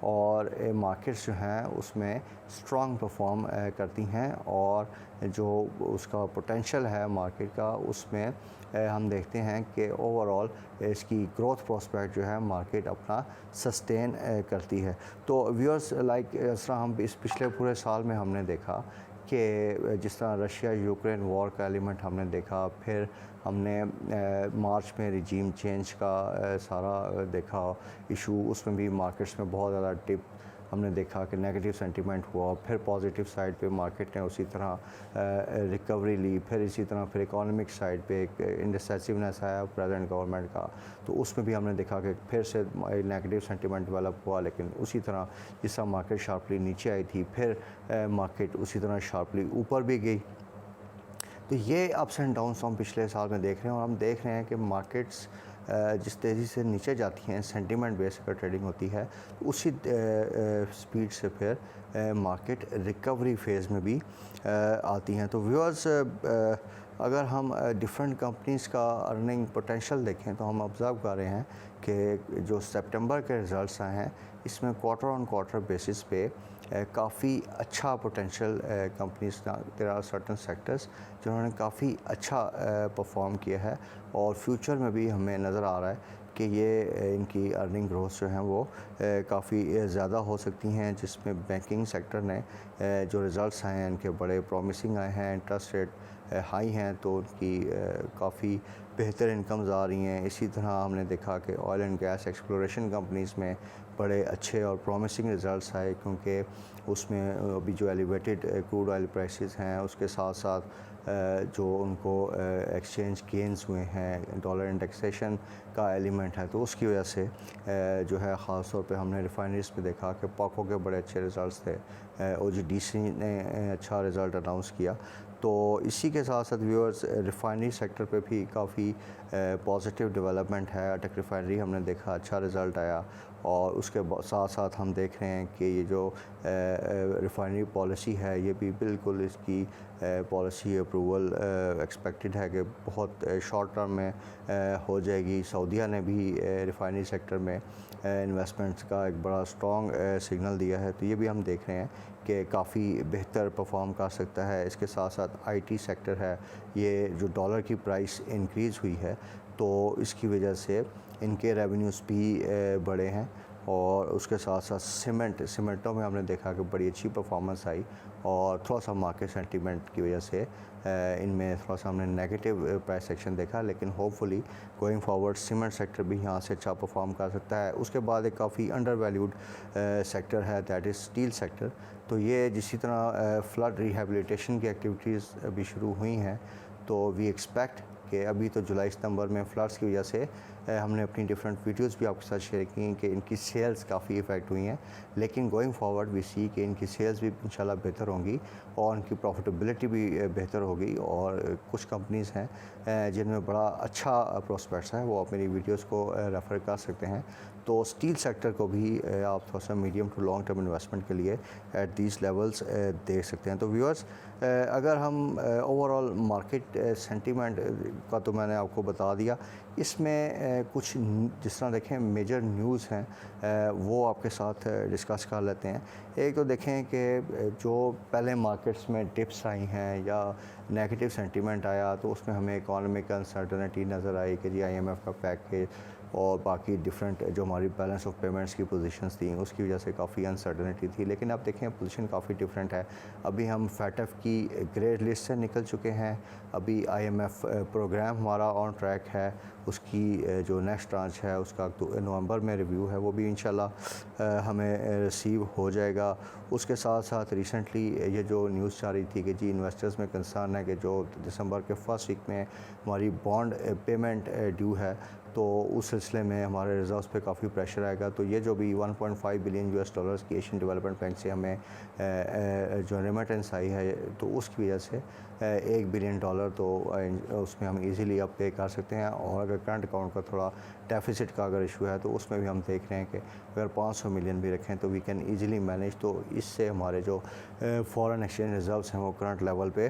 اور مارکیٹس جو ہیں اس میں اسٹرانگ پرفارم کرتی ہیں، اور جو اس کا پوٹینشیل ہے مارکیٹ کا اس میں ہم دیکھتے ہیں کہ اوور آل اس کی گروتھ پراسپیکٹ جو ہے مارکیٹ اپنا سسٹین کرتی ہے۔ تو ویورز لائک اس طرح ہم اس پچھلے پورے سال میں ہم نے دیکھا کہ جس طرح رشیا یوکرین وار کا ایلیمنٹ ہم نے دیکھا، پھر ہم نے مارچ میں ریجیم چینج کا سارا دیکھا ایشو، اس میں بھی مارکیٹس میں بہت زیادہ ڈپ ہم نے دیکھا کہ نیگیٹو سینٹیمنٹ ہوا، پھر پازیٹیو سائڈ پہ مارکیٹ نے اسی طرح ریکوری لی، پھر اسی طرح پھر اکانومک سائڈ پہ ایک انڈیسیسونیس آیا پریزنٹ گورنمنٹ کا، تو اس میں بھی ہم نے دیکھا کہ پھر سے نیگیٹو سینٹیمنٹ ڈیولپ ہوا، لیکن اسی طرح جس طرح مارکیٹ شارپلی نیچے آئی تھی پھر مارکیٹ اسی طرح شارپلی اوپر بھی گئی۔ تو یہ اپس اینڈ ڈاؤنس ہم پچھلے سال میں دیکھ رہے ہیں، اور ہم دیکھ رہے ہیں کہ مارکیٹس جس تیزی سے نیچے جاتی ہیں سینٹیمنٹ بیس پر ٹریڈنگ ہوتی ہے، اسی سپیڈ سے پھر مارکیٹ ریکوری فیز میں بھی آتی ہیں۔ تو ویورز اگر ہم ڈفرینٹ کمپنیز کا ارننگ پوٹینشیل دیکھیں تو ہم آبزرو کر رہے ہیں کہ جو سپٹمبر کے ریزلٹس آئے ہیں اس میں کوارٹر آن کوارٹر بیسس پہ کافی اچھا potential companies there are certain sectors جنہوں نے کافی اچھا پرفارم کیا ہے، اور فیوچر میں بھی ہمیں نظر آ رہا ہے کہ یہ ان کی ارننگ گروتھ جو ہیں وہ کافی زیادہ ہو سکتی ہیں، جس میں بینکنگ سیکٹر نے جو ریزلٹس آئے ہیں ان کے بڑے پرومسنگ آئے ہیں، انٹرسٹ ریٹ ہائی ہیں تو ان کی کافی بہتر انکمز آ رہی ہیں۔ اسی طرح ہم نے دیکھا کہ oil and gas exploration companies میں بڑے اچھے اور پرومسنگ ریزلٹس آئے، کیونکہ اس میں ابھی جو ایلیویٹڈ کروڈ آئل پرائسز ہیں اس کے ساتھ ساتھ جو ان کو ایکسچینج گینز ہوئے ہیں، ڈالر انڈیکسیشن کا ایلیمنٹ ہے، تو اس کی وجہ سے جو ہے خاص طور پہ ہم نے ریفائنریز پہ دیکھا کہ پاکو کے بڑے اچھے ریزلٹس تھے، او جی ڈی سی نے اچھا رزلٹ اناؤنس کیا۔ تو اسی کے ساتھ ساتھ ویورز ریفائنری سیکٹر پہ بھی کافی پازیٹیو ڈیولپمنٹ ہے۔ اٹک ریفائنری ہم نے دیکھا اچھا رزلٹ آیا، اور اس کے ساتھ ساتھ ہم دیکھ رہے ہیں کہ یہ جو ریفائنری پالیسی ہے یہ بھی بالکل اس کی پالیسی اپروول ایکسپیکٹڈ ہے کہ بہت شارٹ ٹرم میں ہو جائے گی۔ سعودیہ نے بھی ریفائنری سیکٹر میں انویسٹمنٹس کا ایک بڑا اسٹرانگ سگنل دیا ہے، تو یہ بھی ہم دیکھ رہے ہیں کہ کافی بہتر پرفارم کر سکتا ہے۔ اس کے ساتھ ساتھ آئی ٹی سیکٹر ہے، یہ جو ڈالر کی پرائس انکریز ہوئی ہے تو اس کی وجہ سے ان کے ریونیوز بھی بڑے ہیں، اور اس کے ساتھ ساتھ سیمنٹوں میں ہم نے دیکھا کہ بڑی اچھی پرفارمنس آئی، اور تھوڑا سا مارکیٹ سینٹیمنٹ کی وجہ سے ان میں تھوڑا سا ہم نے نیگیٹو پرائس ایکشن دیکھا، لیکن ہوپ فلی گوئنگ فارورڈ سیمنٹ سیکٹر بھی یہاں سے اچھا پرفارم کر سکتا ہے۔ اس کے بعد ایک کافی انڈر ویلیوڈ سیکٹر ہے دیٹ از اسٹیل سیکٹر، تو یہ جسی طرح فلڈ ریہیبلیٹیشن کی ایکٹیویٹیز ابھی شروع ہوئی ہیں، تو وی ایکسپیکٹ کہ ابھی تو جولائی ستمبر میں فلڈس کی وجہ سے ہم نے اپنی ڈفرینٹ ویڈیوز بھی آپ کے ساتھ شیئر کی ہیں کہ ان کی سیلز کافی افیکٹ ہوئی ہیں، لیکن گوئنگ فارورڈ وی سی کہ ان کی سیلز بھی انشاءاللہ بہتر ہوں گی، اور ان کی پروفیٹیبلٹی بھی بہتر ہوگی، اور کچھ کمپنیز ہیں جن میں بڑا اچھا پراسپیکٹس ہے، وہ آپ میری ویڈیوز کو ریفر کر سکتے ہیں۔ تو اسٹیل سیکٹر کو بھی آپ تھوڑا سا medium to long term investment کے لیے ایٹ دیز لیولز دیکھ سکتے ہیں۔ تو ویورز اگر ہم اوور آل مارکیٹ سینٹیمنٹ کا تو میں نے آپ کو بتا دیا، اس میں کچھ جس طرح دیکھیں میجر نیوز ہیں وہ آپ کے ساتھ ڈسکس کر لیتے ہیں۔ ایک تو دیکھیں کہ جو پہلے مارکیٹس میں ڈپس آئی ہیں یا نیگیٹو سینٹیمنٹ آیا تو اس میں ہمیں اکانومک انسرٹنٹی نظر آئی کہ جی آئی ایم ایف کا پیکیج اور باقی ڈفرینٹ جو ہماری بیلنس آف پیمنٹس کی پوزیشنز تھیں اس کی وجہ سے کافی انسرٹنٹی تھی، لیکن اب دیکھیں پوزیشن کافی ڈفرینٹ ہے۔ ابھی ہم فیٹ ایف کی گریڈ لسٹ سے نکل چکے ہیں، ابھی آئی ایم ایف پروگرام ہمارا آن ٹریک ہے، اس کی جو نیکسٹ ٹرانچ ہے اس کا نومبر میں ریویو ہے، وہ بھی انشاءاللہ ہمیں ریسیو ہو جائے گا۔ اس کے ساتھ ساتھ ریسنٹلی یہ جو نیوز جا رہی تھی کہ جی انویسٹرز میں کنسرن ہے کہ جو دسمبر کے فرسٹ ویک میں ہماری بانڈ پیمنٹ ڈیو ہے، تو اس سلسلے میں ہمارے ریزروز پہ کافی پریشر آئے گا، تو یہ جو بھی 1.5 بلین یو ایس ڈالرز کی ایشین ڈیولپمنٹ بینک سے ہمیں جو ریمیٹنس آئی ہے تو اس کی وجہ سے $1 بلین تو اس میں ہم ایزیلی اب پے کر سکتے ہیں، اور اگر کرنٹ اکاؤنٹ کا تھوڑا ڈیفیسٹ کا اگر ایشو ہے تو اس میں بھی ہم دیکھ رہے ہیں کہ اگر 500 ملین بھی رکھیں تو وی کین ایزیلی مینیج، تو اس سے ہمارے جو فارن ایکسچینج ریزروز ہیں وہ کرنٹ لیول پہ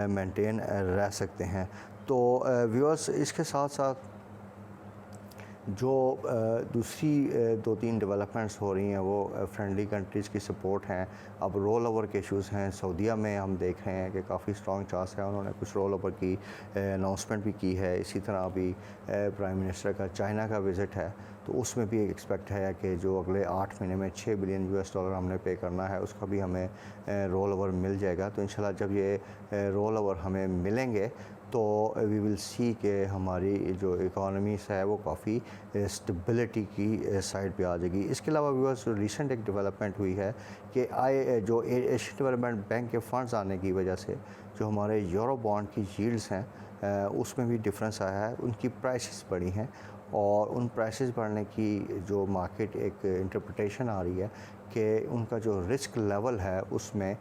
مینٹین رہ سکتے ہیں۔ تو ویورز اس کے ساتھ ساتھ جو دوسری 2-3 ڈیولپمنٹس ہو رہی ہیں وہ فرینڈلی کنٹریز کی سپورٹ ہیں. اب رول اوور کے ایشوز ہیں. سعودیہ میں ہم دیکھ رہے ہیں کہ کافی اسٹرانگ چانس ہے, انہوں نے کچھ رول اوور کی اناؤنسمنٹ بھی کی ہے. اسی طرح ابھی پرائم منسٹر کا چائنا کا وزٹ ہے, تو اس میں بھی ایک ایکسپیکٹ ہے کہ جو اگلے 8 مہینے میں $6 بلین ہم نے پے کرنا ہے, اس کا بھی ہمیں رول اوور مل جائے گا. تو انشاءاللہ جب یہ رول اوور ہمیں ملیں گے تو وی ول سی کہ ہماری جو اکانومیز ہے وہ کافی اسٹیبلٹی کی سائڈ پہ آ جائے گی. اس کے علاوہ ویورز ریسنٹ ایک ڈیولپمنٹ ہوئی ہے کہ جو ایشین ڈیولپمنٹ بینک کے فنڈز آنے کی وجہ سے جو ہمارے یورو بانڈ کی ییلڈز ہیں اس میں بھی ڈفرینس آیا ہے. ان کی پرائسز بڑھی ہیں, اور ان پرائسز بڑھنے کی جو مارکیٹ ایک انٹرپریٹیشن آ رہی ہے کہ ان کا جو رسک لیول ہے اس میں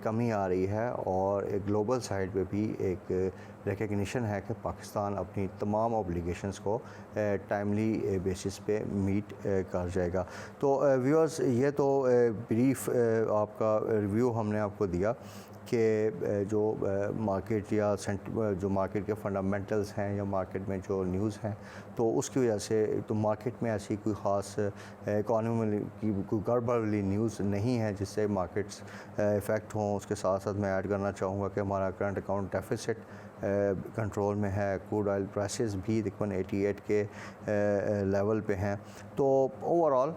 کمی آ رہی ہے, اور گلوبل سائڈ پہ بھی ایک ریکگنیشن ہے کہ پاکستان اپنی تمام اوبلیگیشنز کو ٹائملی بیسس پہ میٹ کر جائے گا. تو ویورز یہ تو بریف آپ کا ریویو ہم نے آپ کو دیا کہ جو مارکیٹ یا جو مارکیٹ کے فنڈامنٹلز ہیں یا مارکیٹ میں جو نیوز ہیں تو اس کی وجہ سے تو مارکیٹ میں ایسی کوئی خاص اکانومی کی کوئی گڑبڑ والی نیوز نہیں ہے جس سے مارکیٹس افیکٹ ہوں. اس کے ساتھ ساتھ میں ایڈ کرنا چاہوں گا کہ ہمارا کرنٹ اکاؤنٹ ڈیفیسٹ کنٹرول میں ہے. کروڈ آئل پرائسز بھی تقریباً 88 کے لیول پہ ہیں. تو over all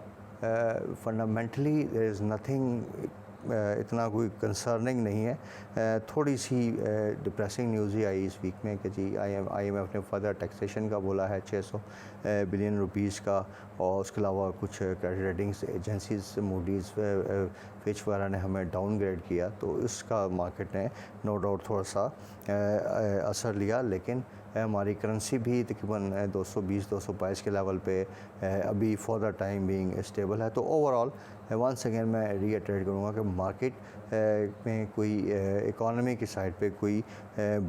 fundamentally there is nothing اتنا کوئی کنسرننگ نہیں ہے. تھوڑی سی ڈپریسنگ نیوز ہی آئی اس ویک میں کہ جی آئی ایم ایف نے فردر ٹیکسیشن کا بولا ہے $600 بلین کا, اور اس کے علاوہ کچھ credit ratings agencies Moody's Fitch وغیرہ نے ہمیں ڈاؤن گریڈ کیا, تو اس کا مارکیٹ نے نو ڈاؤٹ تھوڑا سا اثر لیا. لیکن ہماری کرنسی بھی تقریباً 220-222 کے لیول پہ ابھی for the time being stable ہے. تو اوور آل ونس اگین میں ری ایٹریٹ کروں گا کہ مارکیٹ میں کوئی اکانومی کی سائڈ پہ کوئی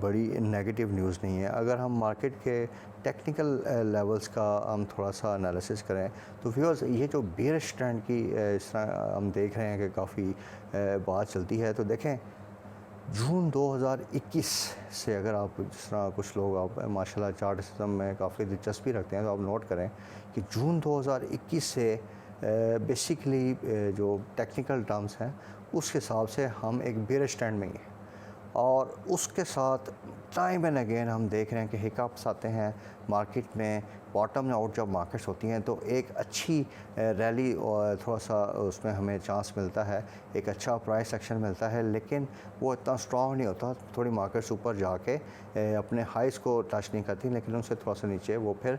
بڑی نیگیٹو نیوز نہیں ہے. اگر ہم مارکیٹ کے ٹیکنیکل لیولز کا ہم تھوڑا سا انالیسس کریں تو ویورز یہ جو بیئرش ٹرینڈ کی اس طرح ہم دیکھ رہے ہیں کہ کافی بات چلتی ہے. تو دیکھیں جون 2021 سے اگر آپ جس طرح کچھ لوگ آپ ماشاءاللہ چارٹ سسٹم میں کافی دلچسپی رکھتے ہیں تو آپ نوٹ کریں کہ جون 2021 سے بیسیکلی جو ٹیکنیکل ٹرمز ہیں اس کے حساب سے ہم ایک بیئرش ٹرینڈ میں ہیں, اور اس کے ساتھ ٹائم اینڈ اگین ہم دیکھ رہے ہیں کہ ہکاپس آتے ہیں مارکیٹ میں. باٹم آؤٹ جب مارکیٹس ہوتی ہیں تو ایک اچھی ریلی اور تھوڑا سا اس میں ہمیں چانس ملتا ہے, ایک اچھا پرائس ایکشن ملتا ہے, لیکن وہ اتنا اسٹرانگ نہیں ہوتا. تھوڑی مارکیٹس اوپر جا کے اپنے ہائیز کو ٹچ نہیں کرتی, لیکن ان سے تھوڑا سا نیچے وہ پھر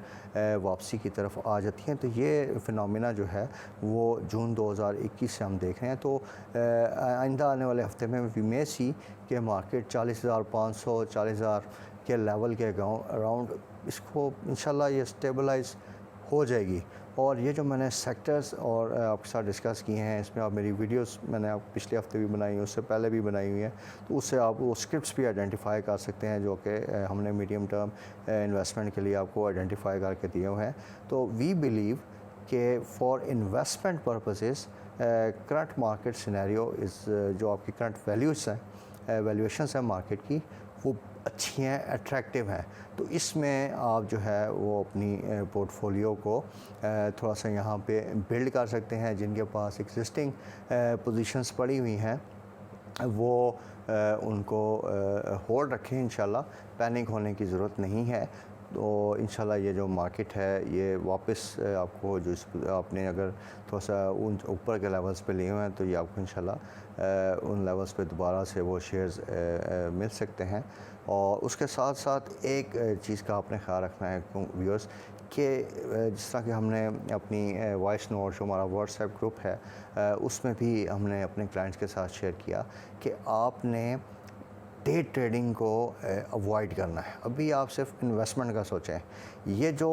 واپسی کی طرف آ جاتی ہیں. تو یہ فنومینا جو ہے وہ جون 2021 سے ہم دیکھ رہے ہیں. تو آئندہ آنے والے ہفتے میں وی مے سی کہ مارکیٹ 40,500 40,000 کے لیول کے اراؤنڈ اس کو انشاءاللہ یہ اسٹیبلائز ہو جائے گی. اور یہ جو میں نے سیکٹرز اور آپ کے ساتھ ڈسکس کیے ہیں اس میں آپ میری ویڈیوز میں نے آپ پچھلے ہفتے بھی بنائی ہیں, اس سے پہلے بھی بنائی ہوئی ہیں, تو اس سے آپ وہ اسکرپٹس بھی آئیڈینٹیفائی کر سکتے ہیں جو کہ ہم نے میڈیم ٹرم انویسٹمنٹ کے لیے آپ کو آئیڈینٹیفائی کر کے دیے ہوئے ہیں. تو وی بلیو کہ for investment purposes current market scenario is جو آپ کی کرنٹ ویلیوز ہیں ویلیویشنس ہیں مارکیٹ کی وہ اچھی ہیں, اٹریکٹیو ہیں. تو اس میں آپ جو ہے وہ اپنی پورٹ فولیو کو تھوڑا سا یہاں پہ بلڈ کر سکتے ہیں. جن کے پاس ایگزسٹنگ پوزیشنز پڑی ہوئی ہیں وہ ان کو ہولڈ رکھیں. انشاءاللہ پینک ہونے کی ضرورت نہیں ہے. تو انشاءاللہ یہ جو مارکیٹ ہے یہ واپس آپ کو جو آپ نے اگر تھوڑا سا ان اوپر کے لیولز پہ لیے ہوئے ہیں تو یہ آپ کو انشاءاللہ ان لیولز پہ دوبارہ سے وہ شیئرز مل سکتے ہیں. اور اس کے ساتھ ساتھ ایک چیز کا آپ نے خیال رکھنا ہے ویورز کہ جس طرح کہ ہم نے اپنی وائس نوٹ جو ہمارا واٹس ایپ گروپ ہے اس میں بھی ہم نے اپنے کلائنٹس کے ساتھ شیئر کیا کہ آپ نے ڈے ٹریڈنگ کو اوائڈ کرنا ہے. ابھی آپ صرف انویسٹمنٹ کا سوچیں. یہ جو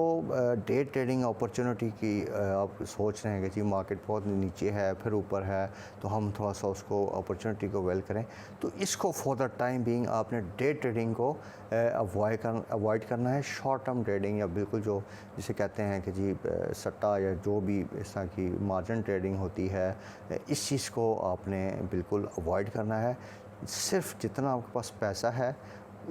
ڈے ٹریڈنگ اپرچونٹی کی آپ سوچ رہے ہیں کہ جی مارکیٹ بہت نیچے ہے پھر اوپر ہے تو ہم تھوڑا سا اس کو اپرچونٹی کو ویل کریں, تو اس کو فار دا ٹائم بینگ آپ نے ڈے ٹریڈنگ کو اوائڈ کرنا ہے. شارٹ ٹرم ٹریڈنگ یا بالکل جو جسے کہتے ہیں کہ جی سٹا یا جو بھی اس طرح کی مارجن ٹریڈنگ ہوتی ہے اس چیز کو آپ نے بالکل اوائڈ کرنا ہے. صرف جتنا آپ کے پاس پیسہ ہے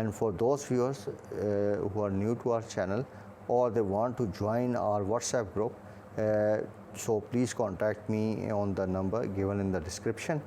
and for those viewers who are new to our channel or they want to join our WhatsApp group, so please contact me on the number given in the description।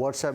WhatsApp